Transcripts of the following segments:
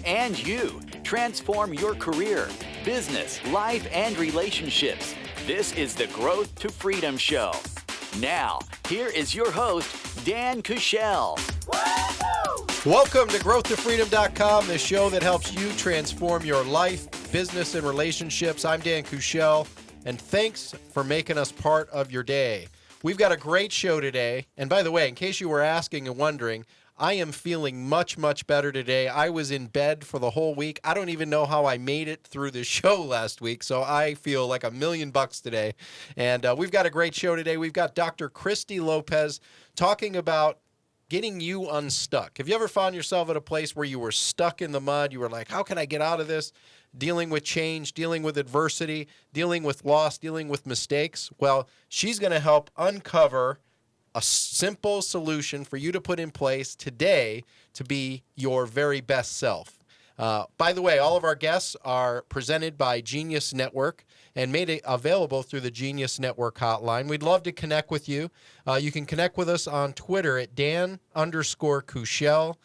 and you transform your career, business, life, and relationships. This is the Growth to Freedom Show. Now, here is your host, Dan Kuschell. Welcome to growthtofreedom.com, the show that helps you transform your life, business, and relationships. I'm Dan Kuschell, and thanks for making us part of your day. We've got a great show today. And by the way, in case you were asking and wondering, I am feeling much, much better today. I was in bed for the whole week. I don't even know how I made it through the show last week, so I feel like $1,000,000 today. And we've got a great show today. We've got Dr. Cristy Lopez talking about getting you unstuck. Have you ever found yourself at a place where you were stuck in the mud? You were like, how can I get out of this? Dealing with change, dealing with adversity, dealing with loss, dealing with mistakes. Well, she's going to help uncover a simple solution for you to put in place today to be your very best self. By the way, all of our guests are presented by Genius Network and made available through the Genius Network hotline. We'd love to connect with you. You can connect with us on Twitter at Dan_Kuschell.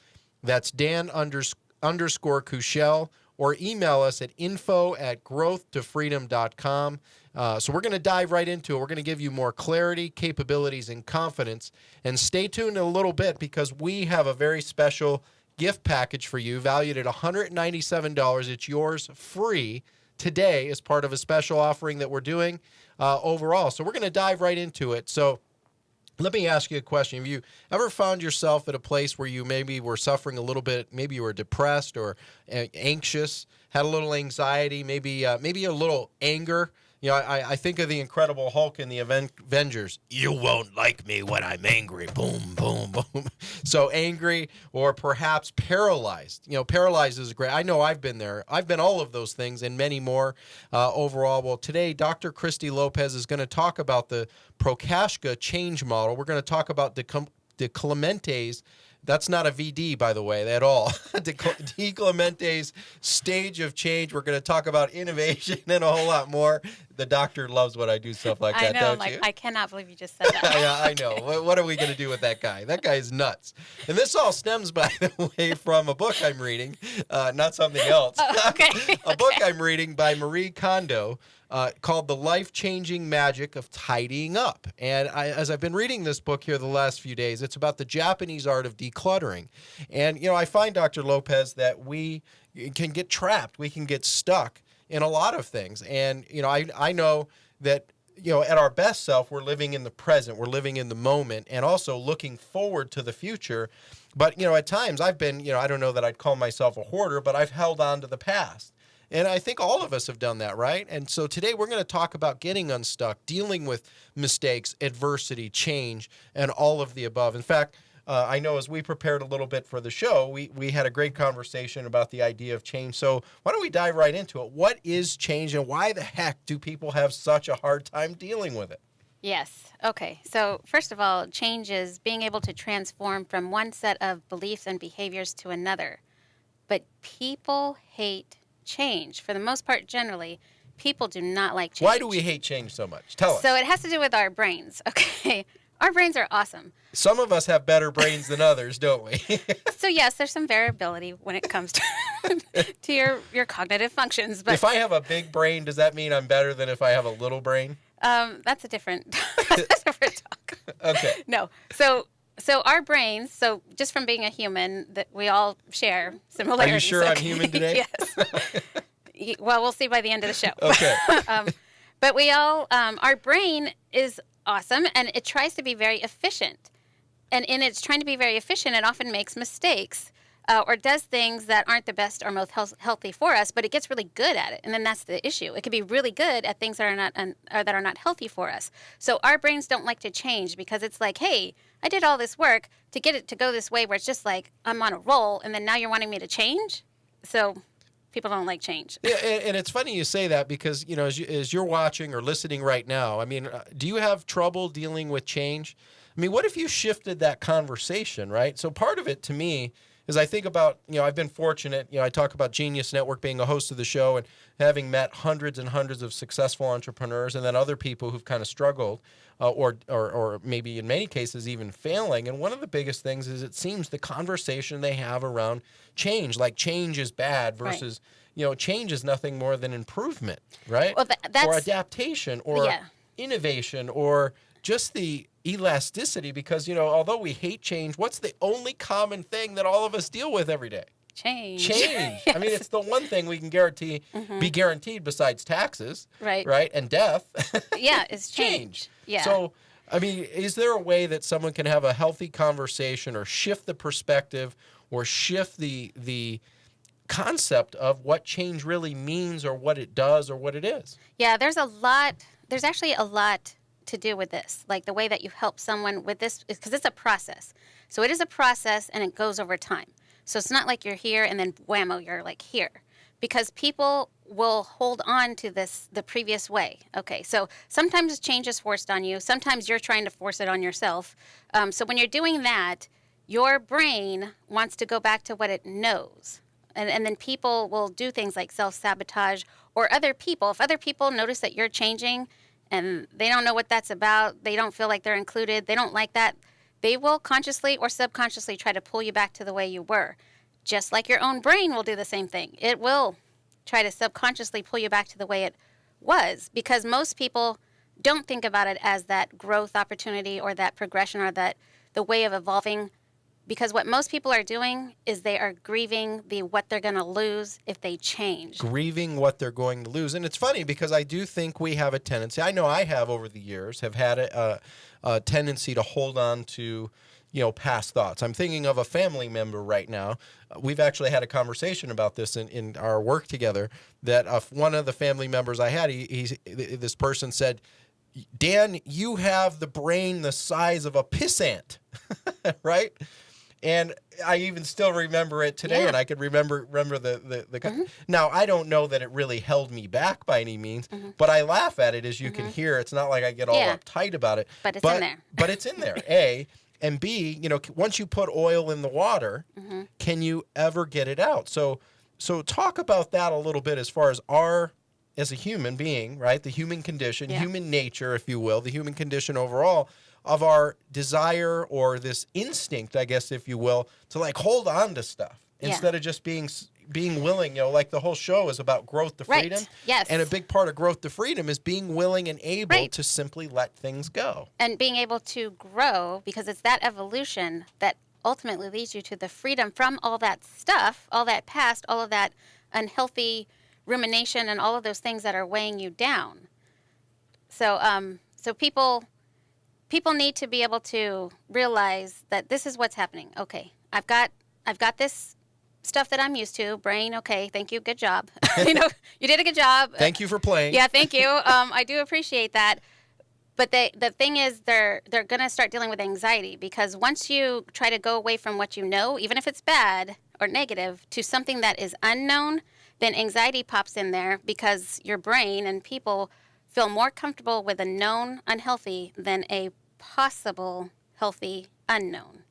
That's Dan_Kuschell. Or email us at info@growthtofreedom.com. So we're going to dive right into it. We're going to give you more clarity, capabilities, and confidence. And stay tuned in a little bit because we have a very special gift package for you valued at $197. It's yours free today as part of a special offering that we're doing overall. So we're going to dive right into it. So let me ask you a question. Have you ever found yourself at a place where you maybe were suffering a little bit, maybe you were depressed or anxious, had a little anxiety, maybe a little anger? You know, I think of the Incredible Hulk in the Avengers. You won't like me when I'm angry. Boom, boom, boom. So angry or perhaps paralyzed. You know, paralyzed is great. I know I've been there. I've been all of those things and many more overall. Well, today, Dr. Cristy Lopez is going to talk about the Prochaska change model. We're going to talk about DeClimente's. That's not a VD, by the way, at all. DeClimente's stage of change. We're going to talk about innovation and a whole lot more. The doctor loves when I do stuff like that, don't you? I cannot believe you just said that. Yeah, I know. What are we going to do with that guy? That guy is nuts. And this all stems, by the way, from a book I'm reading, not something else. Okay. A book I'm reading by Marie Kondo called The Life-Changing Magic of Tidying Up. And as I've been reading this book here the last few days, it's about the Japanese art of decluttering. And, you know, I find, Dr. Lopez, that we can get trapped. We can get stuck in a lot of things. And, you know, I know that, you know, at our best self, we're living in the present, we're living in the moment, and also looking forward to the future. But, you know, at times I've been, you know, I don't know that I'd call myself a hoarder, but I've held on to the past. And I think all of us have done that, right? And so today we're going to talk about getting unstuck, dealing with mistakes, adversity, change, and all of the above. In fact, I know as we prepared a little bit for the show, we had a great conversation about the idea of change. So why don't we dive right into it? What is change and why the heck do people have such a hard time dealing with it? Yes. Okay. So first of all, change is being able to transform from one set of beliefs and behaviors to another. But people hate change. For the most part, generally, people do not like change. Why do we hate change so much? Tell us. So it has to do with our brains, okay? Our brains are awesome. Some of us have better brains than others, don't we? So yes, there's some variability when it comes to to your cognitive functions. But if I have a big brain, does that mean I'm better than if I have a little brain? That's a different talk. Okay. No. So our brains, so just from being a human, that we all share similarities. Are you sure I'm human today? Yes. Well, we'll see by the end of the show. Okay. But we all, our brain is awesome, and it tries to be very efficient. And in its trying to be very efficient, it often makes mistakes or does things that aren't the best or most healthy for us, but it gets really good at it. And then that's the issue. It can be really good at things that are not healthy for us. So our brains don't like to change because it's like, hey, I did all this work to get it to go this way where it's just like I'm on a roll, and then now you're wanting me to change? So people don't like change. Yeah, and it's funny you say that because, you know, as you're watching or listening right now, I mean, do you have trouble dealing with change? I mean, what if you shifted that conversation, right? So part of it to me is I think about, I've been fortunate, I talk about Genius Network being a host of the show and having met hundreds and hundreds of successful entrepreneurs, and then other people who've kind of struggled or maybe in many cases even failing. And one of the biggest things is it seems the conversation they have around change, like change is bad versus, change is nothing more than improvement, right? Well, that's, or adaptation or innovation or just the elasticity, because, although we hate change, what's the only common thing that all of us deal with every day? Change. Yes. I mean, it's the one thing we can be guaranteed besides taxes, right? And death. Yeah, it's change. Yeah. So, I mean, is there a way that someone can have a healthy conversation or shift the perspective or shift the concept of what change really means or what it does or what it is? Yeah, there's actually a lot to do with this, like the way that you help someone with this, because it's a process. So it is a process and it goes over time. So it's not like you're here and then whammo, you're like here, because people will hold on to the previous way. Okay, so sometimes change is forced on you. Sometimes you're trying to force it on yourself. So when you're doing that, your brain wants to go back to what it knows. And then people will do things like self-sabotage, or other people. If other people notice that you're changing and they don't know what that's about, they don't feel like they're included, they don't like that, they will consciously or subconsciously try to pull you back to the way you were. Just like your own brain will do the same thing. It will try to subconsciously pull you back to the way it was, because most people don't think about it as that growth opportunity or that progression or that the way of evolving. Because what most people are doing is they are grieving what they're going to lose if they change. Grieving what they're going to lose. And it's funny because I do think we have a tendency, I know I have over the years, have had a tendency to hold on to, past thoughts. I'm thinking of a family member right now. We've actually had a conversation about this in our work together, that one of the family members I had, this person said, Dan, you have the brain the size of a pissant, right? And I even still remember it today, and I could remember the Now, I don't know that it really held me back by any means, but I laugh at it, as you can hear. It's not like I get all uptight about it. But it's in there. But it's in there, A. And B, once you put oil in the water, can you ever get it out? So talk about that a little bit as far as as a human being, right? The human condition, human nature, if you will, the human condition overall, of our desire or this instinct, I guess, if you will, to like hold on to stuff instead of just being willing, like the whole show is about growth to freedom. Right. Yes. And a big part of growth to freedom is being willing and able to simply let things go. And being able to grow, because it's that evolution that ultimately leads you to the freedom from all that stuff, all that past, all of that unhealthy rumination and all of those things that are weighing you down. So people need to be able to realize that this is what's happening. Okay, I've got this stuff that I'm used to. Brain, okay, thank you, good job. You did a good job. Thank you for playing. Yeah, thank you. I do appreciate that. But the thing is, they're going to start dealing with anxiety, because once you try to go away from what you know, even if it's bad or negative, to something that is unknown, then anxiety pops in there, because your brain and people feel more comfortable with a known unhealthy than a possible healthy unknown.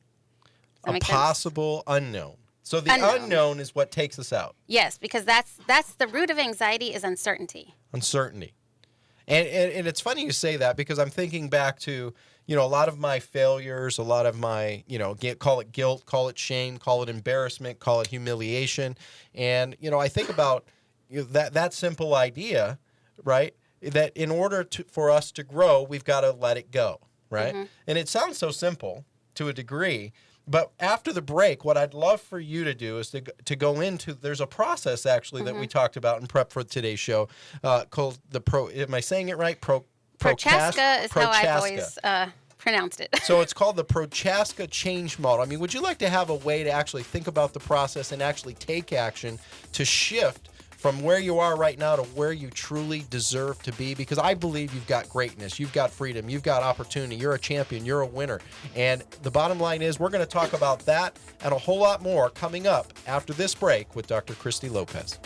A possible unknown. So the unknown is what takes us out. Yes, because that's the root of anxiety, is uncertainty. Uncertainty. And it's funny you say that, because I'm thinking back to, a lot of my failures, a lot of my, call it guilt, call it shame, call it embarrassment, call it humiliation. And, I think about that simple idea, right? That in order for us to grow, we've got to let it go, right? And it sounds so simple to a degree, but after the break, what I'd love for you to do is to go into, there's a process actually that we talked about in prep for today's show called am I saying it right? Prochaska is how I've always pronounced it. So it's called the Prochaska change model. I mean, would you like to have a way to actually think about the process and actually take action to shift from where you are right now to where you truly deserve to be? Because I believe you've got greatness, you've got freedom, you've got opportunity, you're a champion, you're a winner. And the bottom line is we're going to talk about that and a whole lot more coming up after this break with Dr. Cristy Lopez.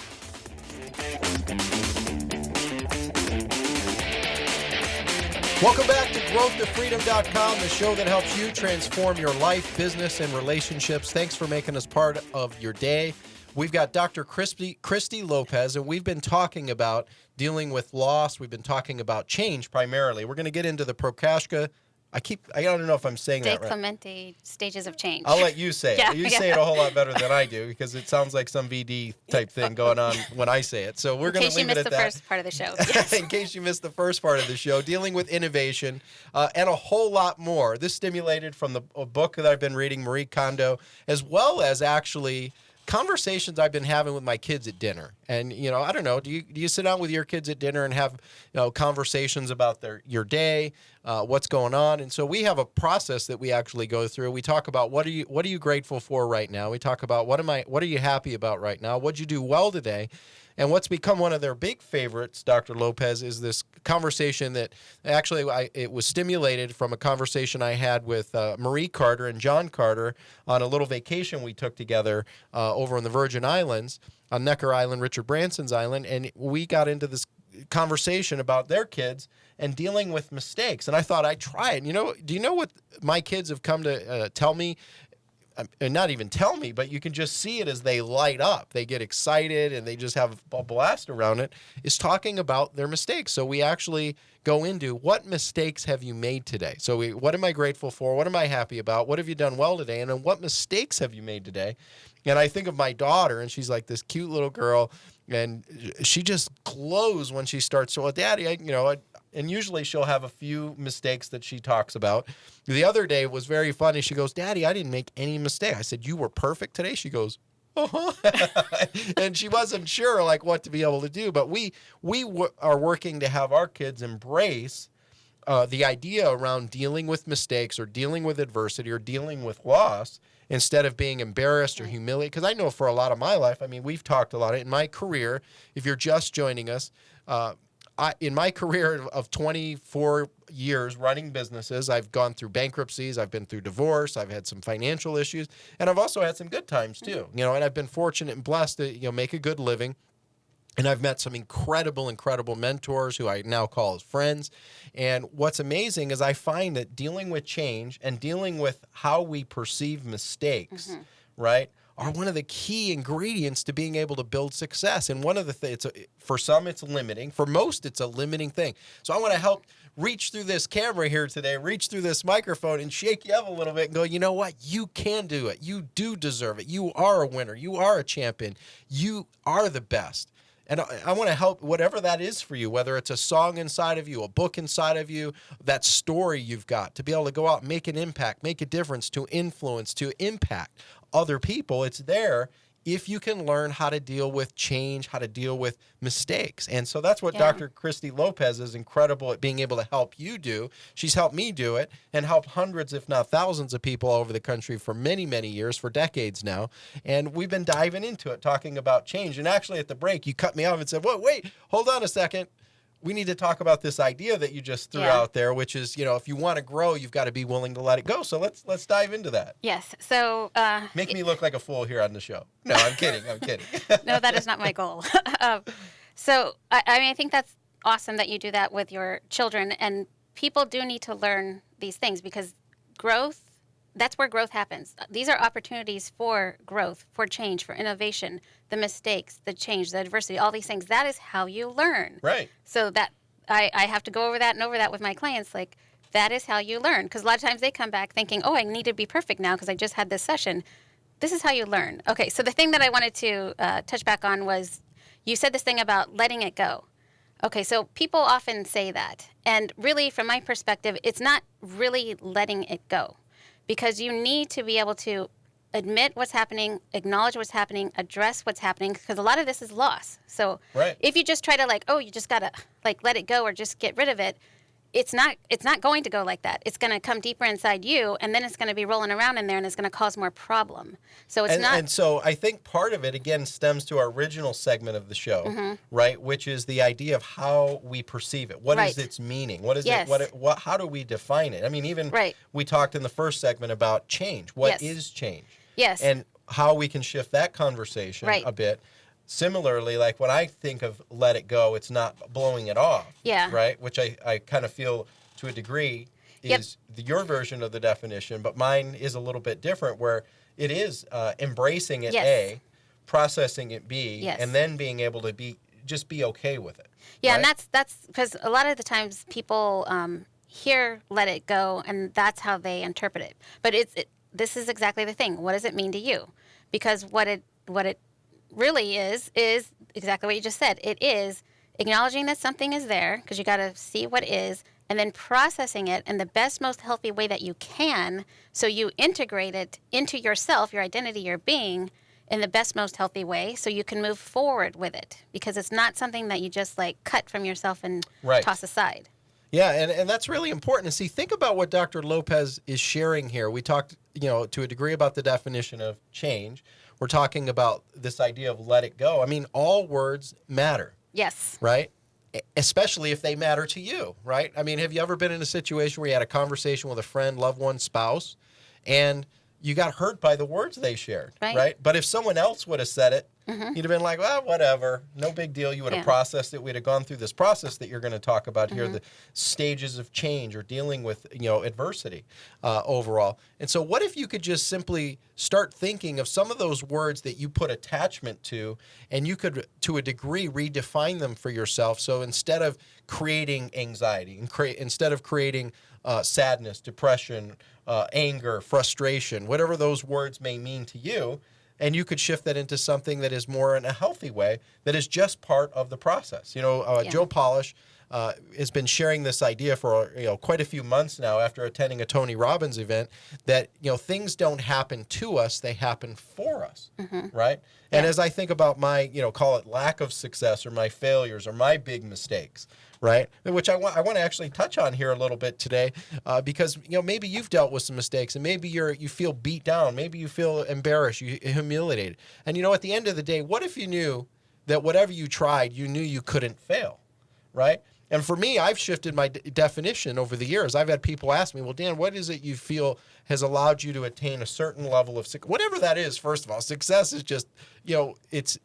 Welcome back to growthtofreedom.com, the show that helps you transform your life, business, and relationships. Thanks for making us part of your day. We've got Dr. Cristy Lopez, and we've been talking about dealing with loss. We've been talking about change primarily. We're going to get into the Prochaska. I don't know if I'm saying that right. DeClimente Stages of Change. I'll let you say it. Yeah, You say it a whole lot better than I do because it sounds like some VD type thing going on when I say it. So we're going to leave it at that. In case you missed the first part of the show. Yes. In case you missed the first part of the show, dealing with innovation and a whole lot more. This stimulated from the book that I've been reading, Marie Kondo, as well as actually conversations I've been having with my kids at dinner. And, I don't know, do you sit down with your kids at dinner and have, conversations about your day, what's going on? And so we have a process that we actually go through. We talk about what are you grateful for right now? We talk about what are you happy about right now? What'd you do well today? And what's become one of their big favorites, Dr. Lopez, is this conversation that actually it was stimulated from a conversation I had with Marie Carter and John Carter on a little vacation we took together over in the Virgin Islands, on Necker Island, Richard Branson's island, and we got into this conversation about their kids and dealing with mistakes. And I thought I'd try it. Do you know what my kids have come to tell me? And not even tell me, but you can just see it as they light up. They get excited and they just have a blast around it, is talking about their mistakes. So we actually go into what mistakes have you made today? So what am I grateful for? What am I happy about? What have you done well today? And then what mistakes have you made today? And I think of my daughter, and she's like this cute little girl, and she just glows when she starts. So, Daddy, and usually she'll have a few mistakes that she talks about. The other day was very funny. She goes, Daddy, I didn't make any mistake. I said, you were perfect today? She goes, uh-huh. And she wasn't sure what to be able to do. But we are working to have our kids embrace the idea around dealing with mistakes or dealing with adversity or dealing with loss instead of being embarrassed or humiliated. Because I know for a lot of my life, we've talked a lot in my career. If you're just joining us, in my career of 24 years running businesses, I've gone through bankruptcies, I've been through divorce, I've had some financial issues, and I've also had some good times too. And I've been fortunate and blessed to make a good living. And I've met some incredible mentors who I now call as friends. And what's amazing is I find that dealing with change and dealing with how we perceive mistakes, right, are one of the key ingredients to being able to build success. And one of the things, for some, it's limiting. For most, it's a limiting thing. So I want to help reach through this camera here today, reach through this microphone and shake you up a little bit and go, you know what? You can do it. You do deserve it. You are a winner. You are a champion. You are the best. And I want to help whatever that is for you, whether it's a song inside of you, a book inside of you, that story you've got, to be able to go out and make an impact, make a difference, to influence, to impact other people. It's there if you can learn how to deal with change, how to deal with mistakes. And so that's what Dr. Cristy Lopez is incredible at being able to help you do. She's helped me do it and helped hundreds, if not thousands of people all over the country for many, many years, for decades now. And we've been diving into it, talking about change. And actually at the break, you cut me off and said, well, wait, hold on a second. We need to talk about this idea that you just threw out there, which is, if you want to grow, you've got to be willing to let it go. So let's dive into that. Yes. So make me look like a fool here on the show. No, I'm kidding. No, that is not my goal. So I think that's awesome that you do that with your children, and people do need to learn these things because growth. That's where growth happens. These are opportunities for growth, for change, for innovation, the mistakes, the change, the adversity, all these things. That is how you learn. Right. So that I have to go over that and over that with my clients. That is how you learn. Because a lot of times they come back thinking, oh, I need to be perfect now because I just had this session. This is how you learn. Okay, so the thing that I wanted to touch back on was you said this thing about letting it go. Okay, so people often say that. And really, from my perspective, it's not really letting it go. Because you need to be able to admit what's happening, acknowledge what's happening, address what's happening, because a lot of this is loss. So if you just try to you just got to let it go or just get rid of it, it's not going to go like that. It's going to come deeper inside you, and then it's going to be rolling around in there, and it's going to cause more problem. So it's not. And so I think part of it, again, stems to our original segment of the show, right? Which is the idea of how we perceive it. What is its meaning? What is it? What? How do we define it? Even we talked in the first segment about change. What is change? Yes. And how we can shift that conversation a bit. Similarly, when I think of let it go, it's not blowing it off, right? Which I kind of feel to a degree, Yep. is your version of the definition, but mine is a little bit different, where it is embracing it, Yes. A, processing it, B, Yes. and then being able to just be okay with it. Yeah, right? and that's because a lot of the times people hear "let it go" and that's how they interpret it. But this is exactly the thing. What does it mean to you? Because what it really is exactly what you just said. It is acknowledging that something is there, because you got to see what is, and then processing it in the best, most healthy way that you can, so you integrate it into yourself, your identity, your being, in the best, most healthy way, so you can move forward with it, because it's not something that you just like cut from yourself and Right. toss aside. Yeah, and that's really important. And see, think about what Dr. Lopez is sharing here. We talked, to a degree about the definition of change. We're talking about this idea of let it go. I mean, all words matter, Yes. right? Especially if they matter to you, right? I mean, have you ever been in a situation where you had a conversation with a friend, loved one, spouse, and you got hurt by the words they shared, right? But if someone else would have said it, you'd have been like, well, whatever, no big deal. You would have processed it. We'd have gone through this process that you're going to talk about here, the stages of change or dealing with, adversity overall. And so what if you could just simply start thinking of some of those words that you put attachment to, and you could, to a degree, redefine them for yourself. So instead of creating anxiety, instead of creating sadness, depression, anger, frustration, whatever those words may mean to you, and you could shift that into something that is more in a healthy way, that is just part of the process. Joe Polish has been sharing this idea for quite a few months now after attending a Tony Robbins event, that things don't happen to us, they happen for us, right? And as I think about my, call it lack of success or my failures or my big mistakes, right? Which I want to actually touch on here a little bit today, because maybe you've dealt with some mistakes, and maybe you feel beat down, maybe you feel embarrassed, you humiliated, and at the end of the day, what if you knew that whatever you tried, you knew you couldn't fail, right? And for me, I've shifted my definition over the years. I've had people ask me, well, Dan, what is it you feel has allowed you to attain a certain level of success? Whatever that is, first of all, success is just, it's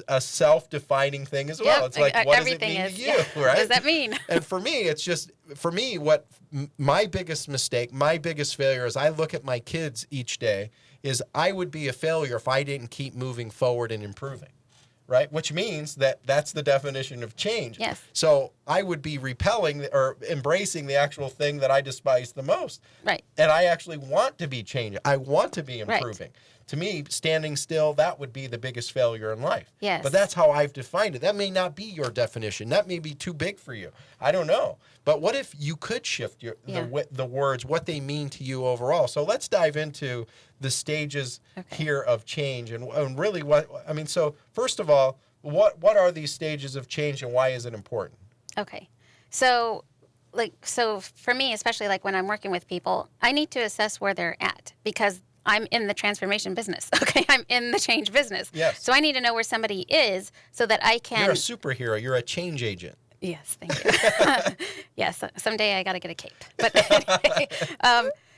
a self-defining thing as well. It's like, what does it mean to you, right? What does that mean? And for me, it's just, what my biggest mistake, my biggest failure, as I look at my kids each day, is I would be a failure if I didn't keep moving forward and improving. Right? Which means that's the definition of change. Yes. So I would be repelling or embracing the actual thing that I despise the most. Right. And I actually want to be changing. I want to be improving. Right. To me, standing still, that would be the biggest failure in life. Yes. But that's how I've defined it. That may not be your definition. That may be too big for you. I don't know. But what if you could shift the words, what they mean to you overall? So let's dive into the stages here of change and really so first of all, what are these stages of change and why is it important? Okay. So for me, especially like when I'm working with people, I need to assess where they're at, because I'm in the transformation business. Okay. I'm in the change business. Yes. So I need to know where somebody is so that I can. You're a superhero. You're a change agent. Yes. Thank you. Yes. Someday I got to get a cape. But anyway,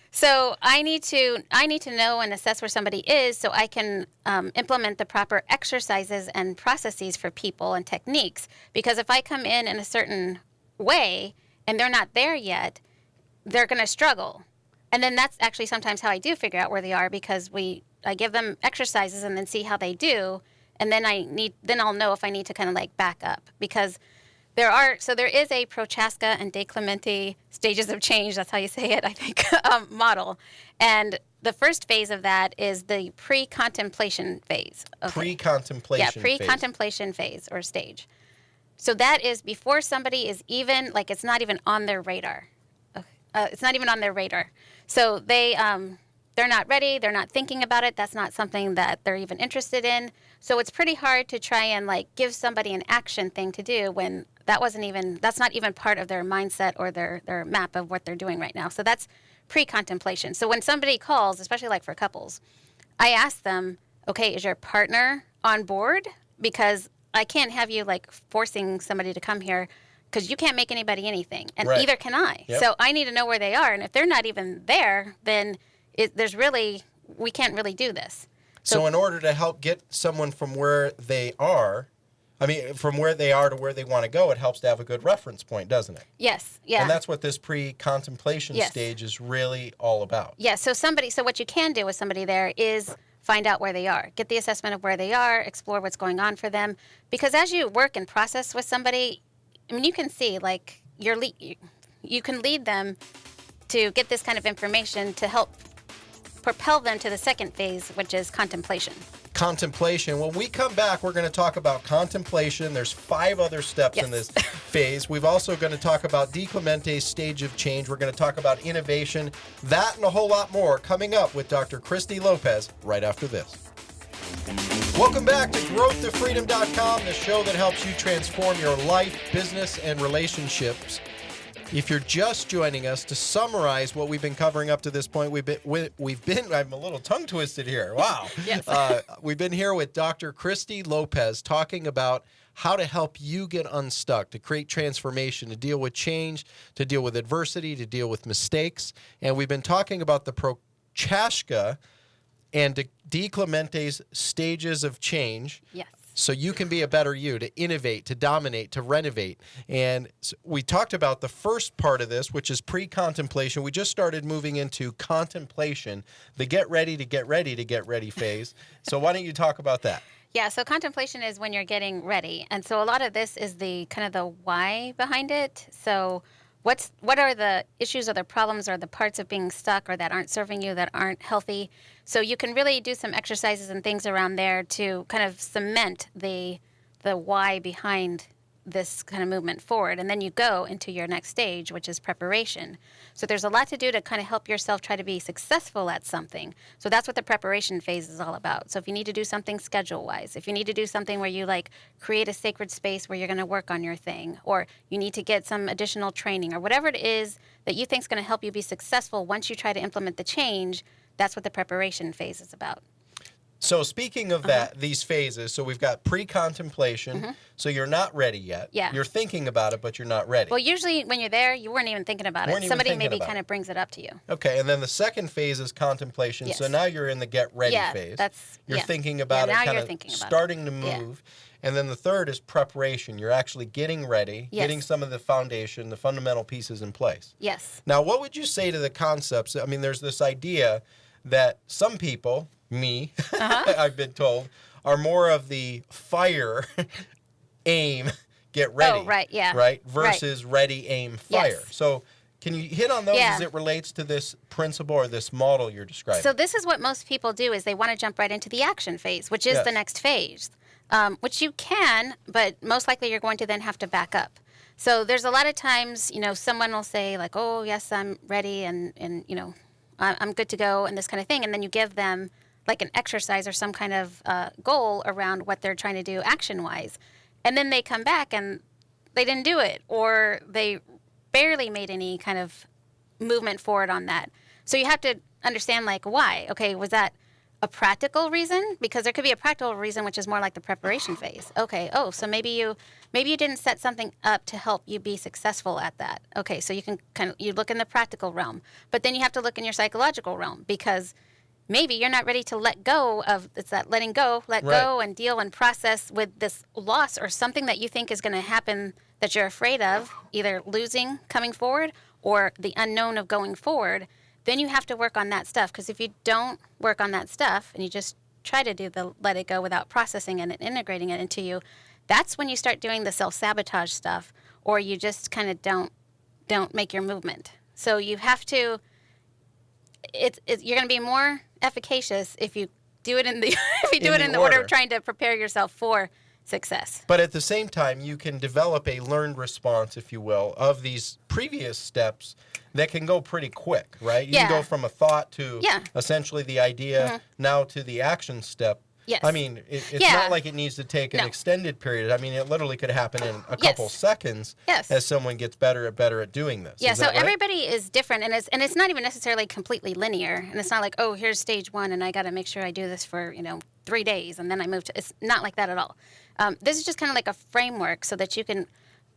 so I need to know and assess where somebody is so I can implement the proper exercises and processes for people and techniques. Because if I come in a certain way and they're not there yet, they're going to struggle. And then that's actually sometimes how I do figure out where they are, because I give them exercises and then see how they do, and then I'll know if I need to kind of like back up, because there is a Prochaska and DeClimente Stages of Change, that's how you say it, I think, model. And the first phase of that is the pre-contemplation phase. Okay. Pre-contemplation phase. Yeah, pre-contemplation phase or stage. So that is before somebody is even, like, it's not even on their radar. It's not even on their radar. So they're not ready, they're not thinking about it, that's not something that they're even interested in. So it's pretty hard to try and like give somebody an action thing to do when that's not even part of their mindset or their map of what they're doing right now. So that's pre-contemplation. So when somebody calls, especially like for couples, I ask them, okay, is your partner on board? Because I can't have you like forcing somebody to come here, because you can't make anybody anything, and either can I. Yep. So I need to know where they are, and if they're not even there, then we can't really do this. So in order to help get someone from where they are I mean, from where they are to where they want to go, it helps to have a good reference point, doesn't it? Yes. Yeah. And that's what this pre-contemplation Yes. stage is really all about. Yeah. So what you can do with somebody there is find out where they are, get the assessment of where they are, explore what's going on for them. Because as you work and process with somebody, I mean, you can see like you can lead them to get this kind of information to help propel them to the second phase, which is contemplation. Contemplation. When we come back, we're going to talk about contemplation. There's 5 other steps in this phase. We've also going to talk about DeClimente's stage of change. We're going to talk about innovation, that and a whole lot more coming up with Dr. Cristy Lopez right after this. Welcome back to growthtofreedom.com, the show that helps you transform your life, business, and relationships. If you're just joining us, to summarize what we've been covering up to this point, we've been I'm a little tongue twisted here. Wow. Yes. We've been here with Dr. Cristy Lopez talking about how to help you get unstuck, to create transformation, to deal with change, to deal with adversity, to deal with mistakes. And we've been talking about the Prochaska and DeClimente's stages of change. Yes. So you can be a better you, to innovate, to dominate, to renovate. And we talked about the first part of this, which is pre-contemplation. We just started moving into contemplation, the get ready phase. So why don't you talk about that? Yeah, so contemplation is when you're getting ready. And so a lot of this is the kind of the why behind it. So what are the issues or the problems or the parts of being stuck or that aren't serving you, that aren't healthy? So you can really do some exercises and things around there to kind of cement the why behind this kind of movement forward. And then you go into your next stage, which is preparation. So there's a lot to do to kind of help yourself try to be successful at something. So that's what the preparation phase is all about. So if you need to do something schedule-wise, if you need to do something where you like create a sacred space where you're going to work on your thing, or you need to get some additional training, or whatever it is that you think is going to help you be successful once you try to implement the change, that's what the preparation phase is about. So speaking of that, these phases, so we've got pre-contemplation, so you're not ready yet. Yeah. You're thinking about it, but you're not ready. Well, usually when you're there, you weren't even thinking about it. Somebody maybe kind of brings it up to you. Okay, and then the second phase is contemplation. Yes. So now you're in the get ready phase. You're thinking about it, now kind you're of thinking about starting to move. And then the third is preparation. You're actually getting ready, getting some of the foundation, the fundamental pieces in place. Yes. Now, what would you say to the concepts? I mean, there's this idea that some people, me, I've been told, are more of the fire, aim, get ready. Oh, right, yeah. Right? Versus ready, aim, fire. Yes. So can you hit on those as it relates to this principle or this model you're describing? So this is what most people do, is they want to jump right into the action phase, which is the next phase, which you can, but most likely you're going to then have to back up. So there's a lot of times, someone will say like, oh, yes, I'm ready and I'm good to go and this kind of thing. And then you give them like an exercise or some kind of goal around what they're trying to do action-wise. And then they come back and they didn't do it, or they barely made any kind of movement forward on that. So you have to understand like why. Okay, was that a practical reason? Because there could be a practical reason, which is more like the preparation phase. Okay, so maybe you didn't set something up to help you be successful at that. Okay, so you can you look in the practical realm, but then you have to look in your psychological realm, because maybe you're not ready to let go of, it's that letting go, go and deal and process with this loss or something that you think is going to happen that you're afraid of, either losing coming forward or the unknown of going forward. Then you have to work on that stuff, because if you don't work on that stuff and you just try to do the let it go without processing it and integrating it into you, that's when you start doing the self-sabotage stuff, or you just kind of don't make your movement. So you have to, you're going to be more efficacious if you do it in the order of trying to prepare yourself for success. But at the same time, you can develop a learned response, if you will, of these previous steps that can go pretty quick, right? You can go from a thought to essentially the idea, now to the action step. Yes. I mean, it's not like it needs to take an extended period. I mean, it literally could happen in a couple seconds as someone gets better at doing this. Yeah, Is so that right? everybody is different, and it's not even necessarily completely linear. And it's not like, oh, here's stage 1, and I got to make sure I do this for 3 days, and then I move to. It's not like that at all. This is just kind of like a framework so that you can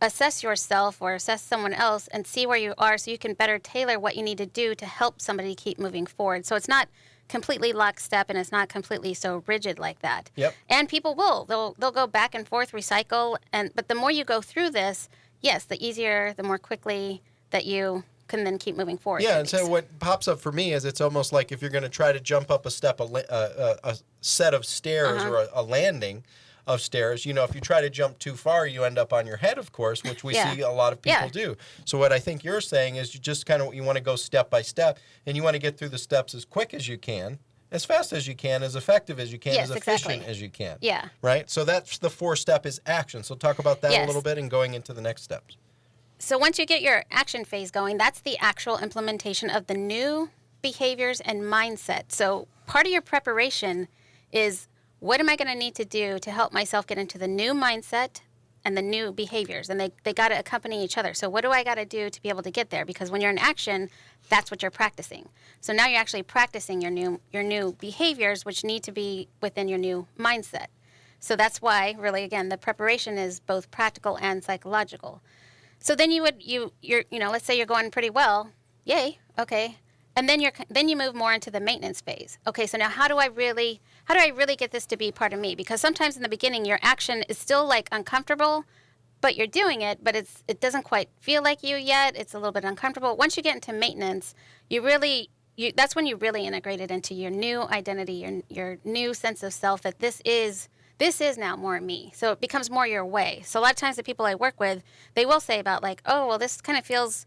assess yourself or assess someone else and see where you are, so you can better tailor what you need to do to help somebody keep moving forward. So it's not completely lockstep and it's not completely so rigid like that. Yep. And people they'll go back and forth, recycle, but the more you go through this, yes, the easier, the more quickly that you can then keep moving forward. Yeah, and so what pops up for me is it's almost like if you're going to try to jump up a step, a set of stairs or a landing of stairs, you know, if you try to jump too far, you end up on your head, of course, which we see a lot of people do. So what I think you're saying is you just kind of, you want to go step by step, and you want to get through the steps as quick as you can, as fast as you can, as effective as you can, as efficient as you can. Yeah. Right? So that's the 4-step is action. So talk about that a little bit and going into the next steps. So once you get your action phase going, that's the actual implementation of the new behaviors and mindset. So part of your preparation is, what am I going to need to do to help myself get into the new mindset and the new behaviors? And they got to accompany each other. So what do I got to do to be able to get there? Because when you're in action, that's what you're practicing. So now you're actually practicing your new behaviors, which need to be within your new mindset. So that's why, really, again, the preparation is both practical and psychological. So then you're let's say you're going pretty well, yay, okay, and then you move more into the maintenance phase. Okay, so now how do I really get this to be part of me? Because sometimes in the beginning your action is still like uncomfortable, but you're doing it, but it doesn't quite feel like you yet. It's a little bit uncomfortable. Once you get into maintenance, that's when you really integrate it into your new identity, your new sense of self, that this is now more me. So it becomes more your way. So a lot of times the people I work with, they will say about like, oh, well, this kind of feels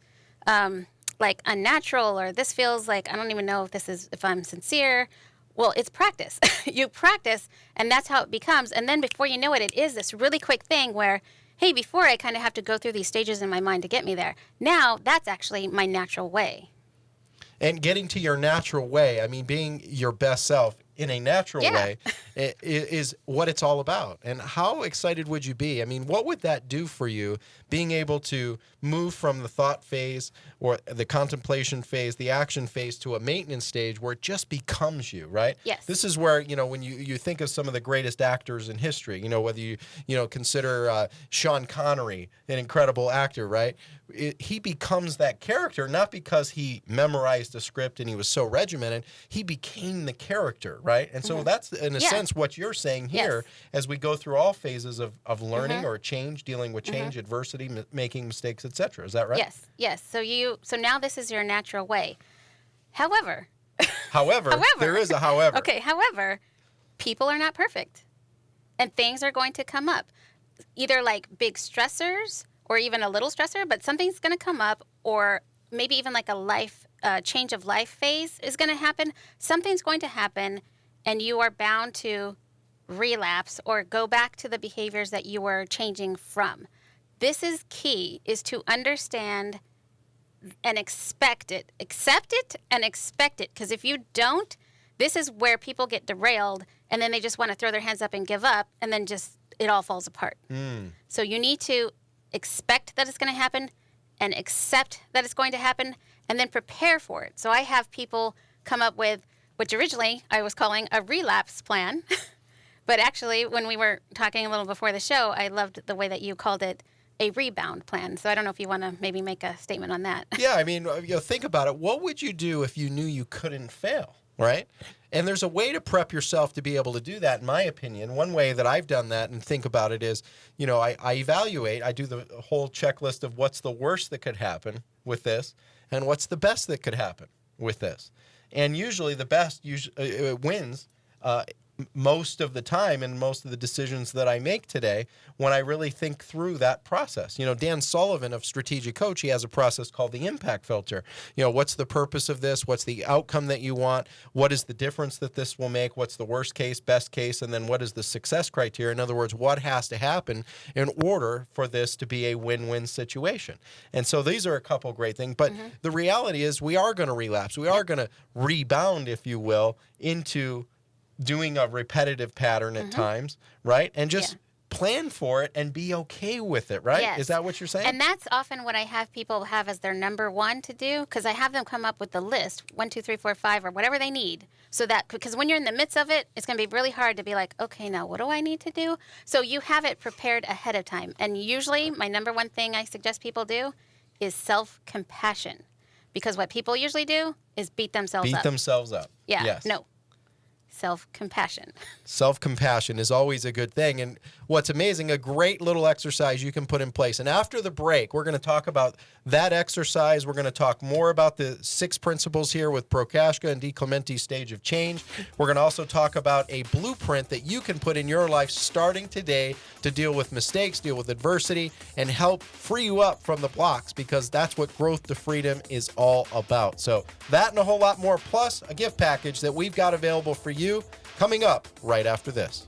like unnatural, or this feels like, I don't even know if I'm sincere. Well, it's practice. You practice, and that's how it becomes. And then before you know it, it is this really quick thing where, hey, before I kind of have to go through these stages in my mind to get me there. Now that's actually my natural way. And getting to your natural way, I mean, being your best self in a natural way is what it's all about. And how excited would you be? I mean, what would that do for you, being able to move from the thought phase or the contemplation phase, the action phase, to a maintenance stage where it just becomes you, right? Yes. This is where, when you think of some of the greatest actors in history, whether you consider Sean Connery, an incredible actor, right? He becomes that character, not because he memorized a script and he was so regimented. He became the character, right? And so that's, in a sense, what you're saying here as we go through all phases of learning or change, dealing with change, adversity, making mistakes, etc. Is that right? Yes. So now this is your natural way. However, there is a however. Okay, however, people are not perfect. And things are going to come up. Either like big stressors or even a little stressor, but something's going to come up, or maybe even like a change of life phase is going to happen. Something's going to happen, and you are bound to relapse or go back to the behaviors that you were changing from. This is key, is to understand and expect it. Accept it and expect it. Because if you don't, this is where people get derailed, and then they just want to throw their hands up and give up, and then just it all falls apart. So you need to expect that it's going to happen and accept that it's going to happen, and then prepare for it. So I have people come up with, which originally I was calling a relapse plan. But actually, when we were talking a little before the show, I loved the way that you called it a rebound plan. So I don't know if you want to maybe make a statement on that. Yeah, I mean, think about it. What would you do if you knew you couldn't fail, right? And there's a way to prep yourself to be able to do that, in my opinion. One way that I've done that and think about it is, I evaluate. I do the whole checklist of what's the worst that could happen with this and what's the best that could happen with this. And usually the best wins most of the time, and most of the decisions that I make today, when I really think through that process. Dan Sullivan of Strategic Coach, he has a process called the impact filter. What's the purpose of this? What's the outcome that you want? What is the difference that this will make? What's the worst case, best case? And then what is the success criteria? In other words, what has to happen in order for this to be a win-win situation? And so these are a couple great things. But the reality is we are going to relapse. We are going to rebound, if you will, into doing a repetitive pattern at times, right? And just plan for it and be okay with it, right? Yes. Is that what you're saying? And that's often what I have people have as their number one to do, because I have them come up with the list, 1, 2, 3, 4, 5, or whatever they need. So that, because when you're in the midst of it, it's going to be really hard to be like, okay, now what do I need to do? So you have it prepared ahead of time. And usually my number one thing I suggest people do is self-compassion. Because what people usually do is beat themselves up. Beat themselves up. Yeah. Yes. No. self-compassion. Self-compassion is always a good thing. And what's amazing, a great little exercise you can put in place. And after the break, we're going to talk about that exercise. We're going to talk more about the 6 principles here with Prochaska and DeClimente Stage of Change. We're going to also talk about a blueprint that you can put in your life starting today to deal with mistakes, deal with adversity, and help free you up from the blocks, because that's what Growth to Freedom is all about. So that and a whole lot more, plus a gift package that we've got available for you coming up right after this.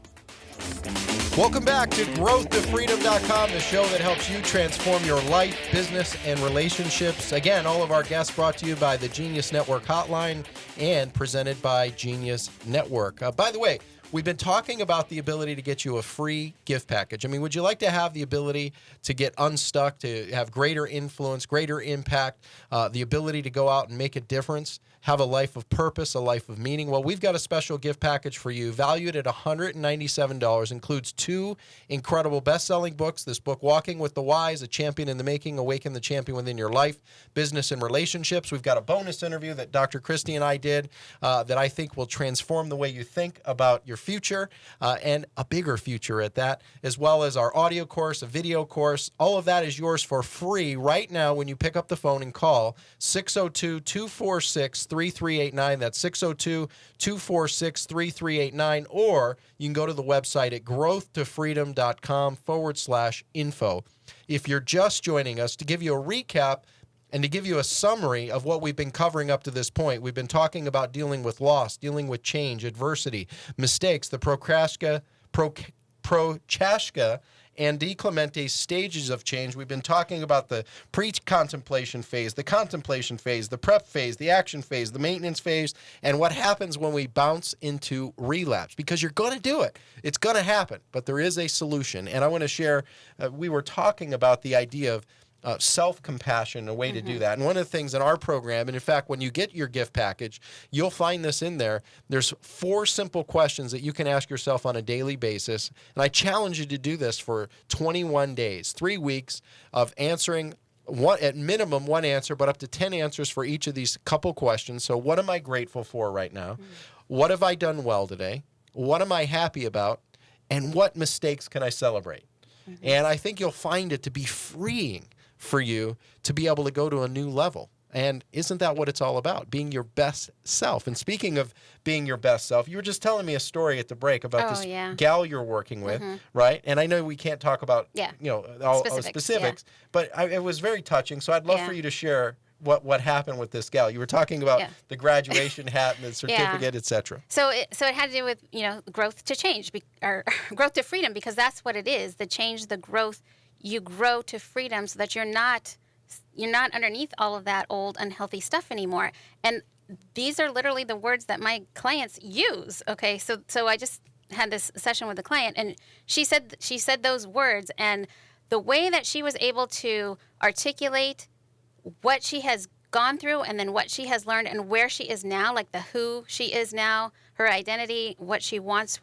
Welcome back to growthtofreedom.com, the show that helps you transform your life, business, and relationships. Again, all of our guests brought to you by the Genius Network Hotline and presented by Genius Network. By the way, we've been talking about the ability to get you a free gift package. I mean, would you like to have the ability to get unstuck, to have greater influence, greater impact, the ability to go out and make a difference, have a life of purpose, a life of meaning? Well, we've got a special gift package for you valued at $197. Includes 2 incredible best-selling books. This book, Walking with the Wise, A Champion in the Making, Awaken the Champion Within Your Life, Business and Relationships. We've got a bonus interview that Dr. Cristy and I did that I think will transform the way you think about your future and a bigger future at that, as well as our audio course, a video course. All of that is yours for free right now when you pick up the phone and call 602-246-3389. That's 602-246-3389. Or you can go to the website at growthtofreedom.com/info. If you're just joining us, to give you a recap and to give you a summary of what we've been covering up to this point, we've been talking about dealing with loss, dealing with change, adversity, mistakes, the Prochaska and DeClimente stages of change. We've been talking about the pre-contemplation phase, the contemplation phase, the prep phase, the action phase, the maintenance phase, and what happens when we bounce into relapse. Because you're going to do it. It's going to happen, but there is a solution. And I want to share, we were talking about the idea of self-compassion, a way to do that. And one of the things in our program, and in fact, when you get your gift package, you'll find this in there. There's 4 simple questions that you can ask yourself on a daily basis. And I challenge you to do this for 21 days, 3 weeks of answering at minimum 1 answer, but up to 10 answers for each of these couple questions. So what am I grateful for right now? What have I done well today? What am I happy about? And what mistakes can I celebrate? And I think you'll find it to be freeing for you to be able to go to a new level. And isn't that what it's all about? Being your best self. And speaking of being your best self, you were just telling me a story at the break about this gal you're working with, right? And I know we can't talk about all specifics, but it was very touching. So I'd love for you to share what happened with this gal. You were talking about the graduation hat and the certificate, etc. So it had to do with growth to change, or growth to freedom, because that's what it is. The change, the growth. You grow to freedom so that you're not underneath all of that old unhealthy stuff anymore. And these are literally the words that my clients use. Okay, so I just had this session with a client, and she said those words, and the way that she was able to articulate what she has gone through and then what she has learned and where she is now, like the who she is now, her identity, what she wants,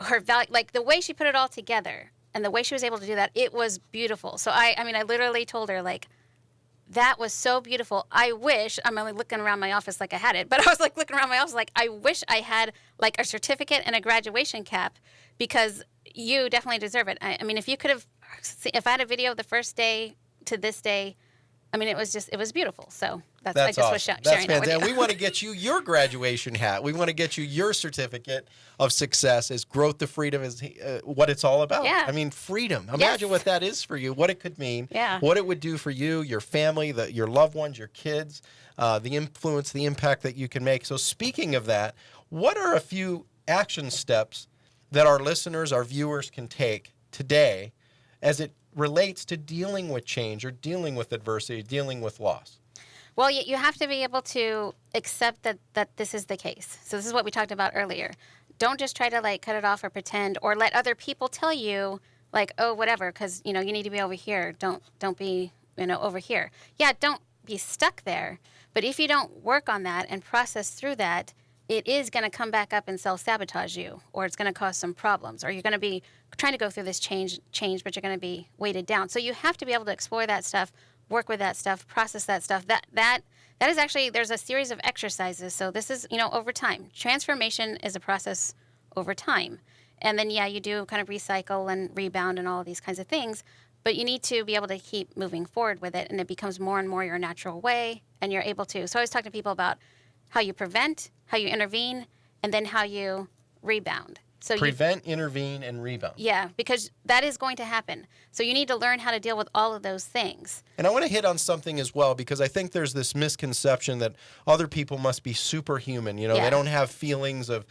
her value, like the way she put it all together. And the way she was able to do that, it was beautiful. So I literally told her, like, that was so beautiful. I wish, I'm only looking around my office like I had it, but I was like looking around my office like, I wish I had like a certificate and a graduation cap, because you definitely deserve it. I mean, if I had a video of the first day to this day, I mean, it was beautiful. So I just awesome. was sharing That's that with you. And we want to get you your graduation hat. We want to get you your certificate of success, as Growth to Freedom is what it's all about. Yeah. I mean, freedom. Imagine what that is for you, what it could mean, what it would do for you, your family, your loved ones, your kids, the influence, the impact that you can make. So speaking of that, what are a few action steps that our listeners, our viewers can take today as it relates to dealing with change or dealing with adversity, dealing with loss? Well, you have to be able to accept that this is the case. So this is what we talked about earlier. Don't just try to like cut it off or pretend, or let other people tell you like, oh, whatever, because you need to be over here. Don't be over here. Yeah, don't be stuck there. But if you don't work on that and process through that, it is going to come back up and self-sabotage you, or it's going to cause some problems, or you're going to be trying to go through this change, but you're going to be weighted down. So you have to be able to explore that stuff, work with that stuff, process that stuff. That that is actually, there's a series of exercises. So this is, over time. Transformation is a process over time. And then, you do kind of recycle and rebound and all of these kinds of things. But you need to be able to keep moving forward with it. And it becomes more and more your natural way. And you're able to. So I always talk to people about how you prevent, how you intervene, and then how you rebound. So prevent, intervene, and rebound. Yeah, because that is going to happen. So you need to learn how to deal with all of those things. And I want to hit on something as well, because I think there's this misconception that other people must be superhuman. They don't have feelings of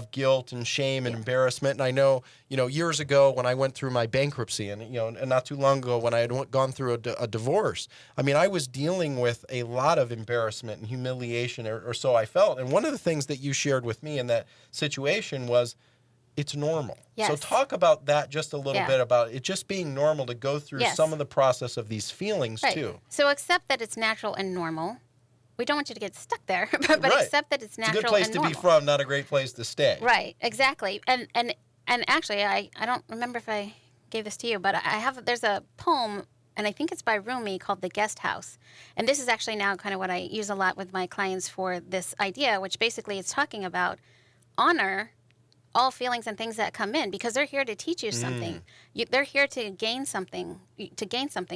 guilt and shame and embarrassment. And I know, years ago when I went through my bankruptcy and not too long ago when I had gone through a divorce, I mean, I was dealing with a lot of embarrassment and humiliation, or so I felt. And one of the things that you shared with me in that situation was, it's normal. Yes. So talk about that just a little bit, about it just being normal to go through some of the process of these feelings too. So accept that it's natural and normal. We don't want you to get stuck there, but accept that it's natural and normal. It's a good place to be from, not a great place to stay. Right, exactly. And actually, I don't remember if I gave this to you, but there's a poem, and I think it's by Rumi, called The Guest House. And this is actually now kind of what I use a lot with my clients for this idea, which basically is talking about honor all feelings and things that come in, because they're here to teach you something. They're here to gain something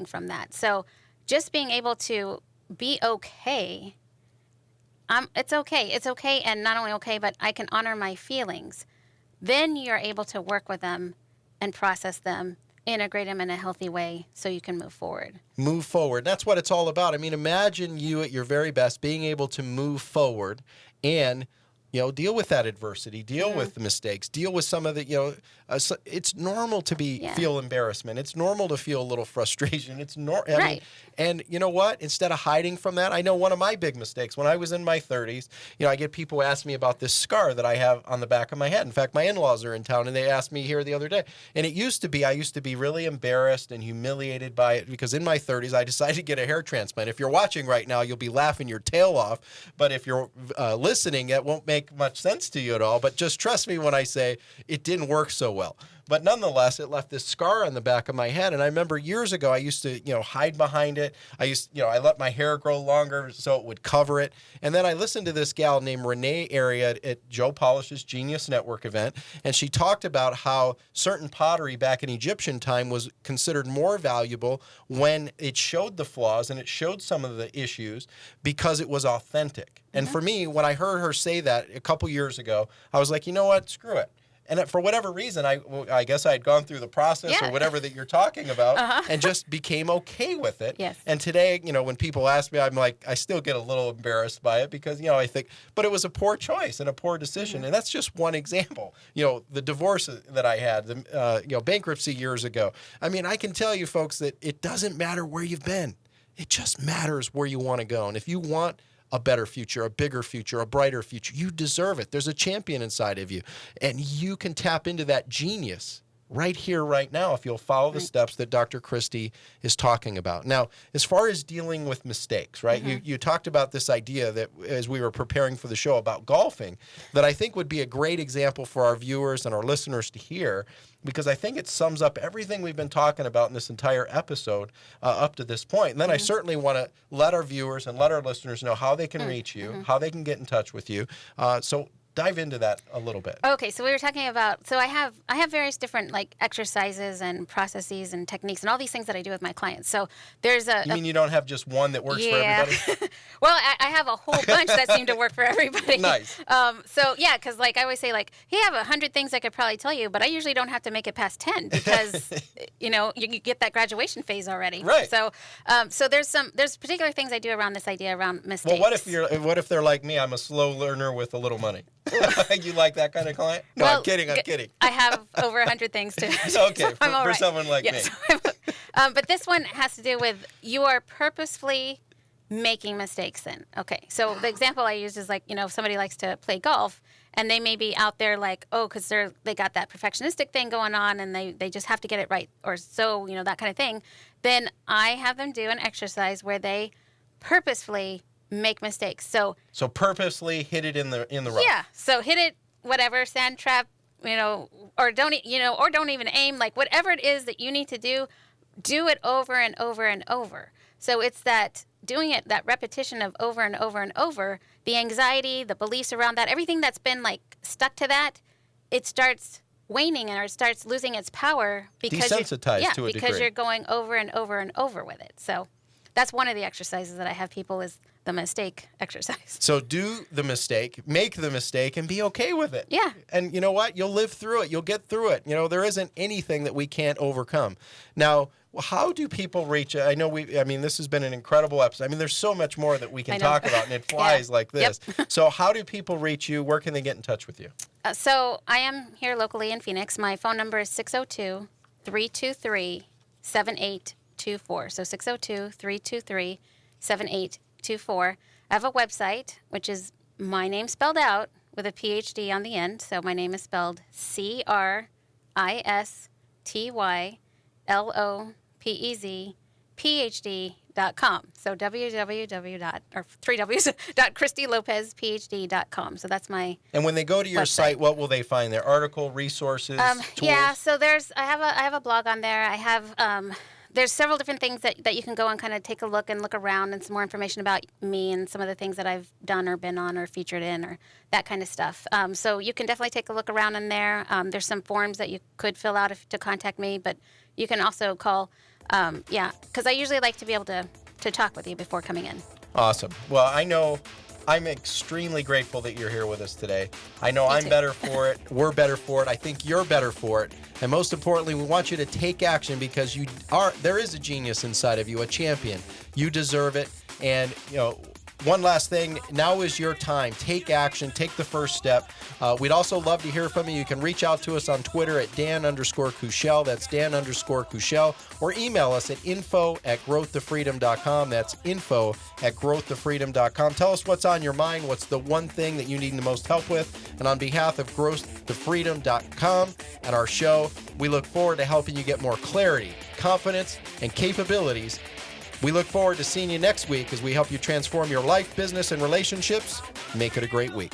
from that. So just being able to be okay, it's okay, and not only okay, but I can honor my feelings. Then you're able to work with them and process them, integrate them in a healthy way so you can move forward. Move forward. That's what it's all about. I mean, imagine you at your very best being able to move forward and deal with that adversity, deal with the mistakes, deal with some of the, it's normal to feel embarrassment. It's normal to feel a little frustration. It's normal. Right. And you know what? Instead of hiding from that, I know one of my big mistakes when I was in my 30s, I get people ask me about this scar that I have on the back of my head. In fact, my in-laws are in town and they asked me here the other day. And I used to be really embarrassed and humiliated by it, because in my 30s, I decided to get a hair transplant. If you're watching right now, you'll be laughing your tail off. But if you're listening, it won't make much sense to you at all. But just trust me when I say it didn't work so well. But nonetheless, it left this scar on the back of my head. And I remember years ago, I used to, hide behind it. I let my hair grow longer so it would cover it. And then I listened to this gal named Renee Area at Joe Polish's Genius Network event. And she talked about how certain pottery back in Egyptian time was considered more valuable when it showed the flaws and it showed some of the issues because it was authentic. And for me, when I heard her say that a couple years ago, I was like, you know what? Screw it. And for whatever reason, I guess I had gone through the process or whatever that you're talking about and just became okay with it. Yes. And today, when people ask me, I'm like, I still get a little embarrassed by it because, I think, but it was a poor choice and a poor decision. And that's just one example. The divorce that I had, the bankruptcy years ago. I mean, I can tell you folks that it doesn't matter where you've been. It just matters where you want to go. And if you want a better future, a bigger future, a brighter future, you deserve it. There's a champion inside of you. And you can tap into that genius right here, right now, if you'll follow the steps that Dr. Cristy is talking about. Now, as far as dealing with mistakes, right? You talked about this idea that as we were preparing for the show about golfing, that I think would be a great example for our viewers and our listeners to hear, because I think it sums up everything we've been talking about in this entire episode up to this point. And then I certainly want to let our viewers and let our listeners know how they can reach you, how they can get in touch with you. So dive into that a little bit. Okay, so we were talking about, so I have various different exercises and processes and techniques and all these things that I do with my clients. So there's You mean you don't have just one that works for everybody? Well, I have a whole bunch that seem to work for everybody. Nice. So yeah, because I always say hey, I have 100 things I could probably tell you, but I usually don't have to make it past 10 because you get that graduation phase already. Right. So there's particular things I do around this idea around mistakes. Well, what if they're like me? I'm a slow learner with a little money. You like that kind of client? No, well, I'm kidding. I have over 100 to okay, for someone like me. But this one has to do with you are purposefully making mistakes then. Okay, so the example I use is if somebody likes to play golf and they may be out there because they got that perfectionistic thing going on and they just have to get it right or so, that kind of thing. Then I have them do an exercise where they purposefully make mistakes. So purposely hit it in the rough. Yeah. So hit it, whatever, sand trap, or don't even aim. Whatever it is that you need to do it over and over and over. So it's that doing it, that repetition of over and over and over, the anxiety, the beliefs around that, everything that's been like stuck to that, it starts waning or it starts losing its power because desensitized to a because degree. you're going over and over and over with it. So that's one of the exercises that I have people is the mistake exercise. So do the mistake, make the mistake, and be okay with it. Yeah. And you know what? You'll live through it. You'll get through it. You know, there isn't anything that we can't overcome. Now, how do people reach? I know this has been an incredible episode. I mean, there's so much more that we can talk about, and it flies like this. Yep. So how do people reach you? Where can they get in touch with you? So I am here locally in Phoenix. My phone number is 602-323-7824. So 602-323-7824. I have a website, which is my name spelled out with a PhD on the end. So my name is spelled CRISTYLOPEZ PhD.com. So www.CristyLopezPhD.com. So that's my And when they go to your website. Site, what will they find there? Article, resources, tools? Yeah, so I have a blog on there. I have there's several different things that you can go and kind of take a look and look around and some more information about me and some of the things that I've done or been on or featured in or that kind of stuff. So you can definitely take a look around in there. There's some forms that you could fill out to contact me, but you can also call, because I usually like to be able to talk with you before coming in. Awesome. Well, I know I'm extremely grateful that you're here with us today. I know I'm better for it. We're better for it. I think you're better for it. And most importantly, we want you to take action because there is a genius inside of you, a champion. You deserve it. And, one last thing, now is your time. Take action. Take the first step. We'd also love to hear from you. You can reach out to us on Twitter at Dan_Kuschell. That's Dan_Kuschell. Or email us at info@growthtofreedom.com. That's info@growthtofreedom.com. Tell us what's on your mind. What's the one thing that you need the most help with? And on behalf of growthtofreedom.com and our show, we look forward to helping you get more clarity, confidence, and capabilities. We look forward to seeing you next week as we help you transform your life, business, and relationships. Make it a great week.